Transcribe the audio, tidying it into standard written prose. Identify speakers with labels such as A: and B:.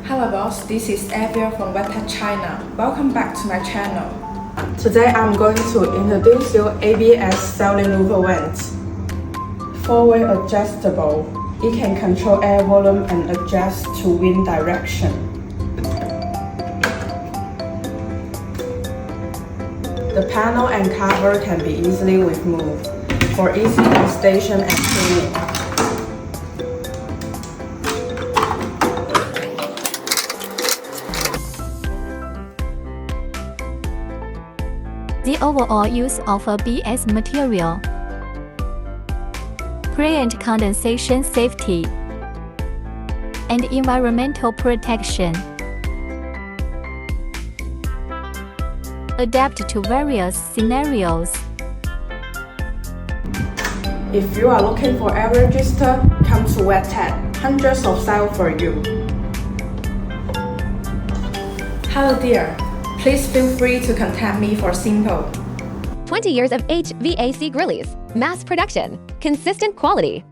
A: Hello boss, this is Avia from Webtech China. Welcome back to my channel.
B: Today I'm going to introduce you ABS selling Louver vents. 4-way adjustable. It can control air volume and adjust to wind direction. The panel and cover can be easily removed for easy installation and cleaning.
C: The overall use of ABS material, create condensation safety, and environmental protection. Adapt to various scenarios.
B: If you are looking for air register, come to Webtech. Hundreds of styles for you.
A: Hello dear, please feel free to contact me for simple.
D: 20 years of HVAC grilles, mass production, consistent quality.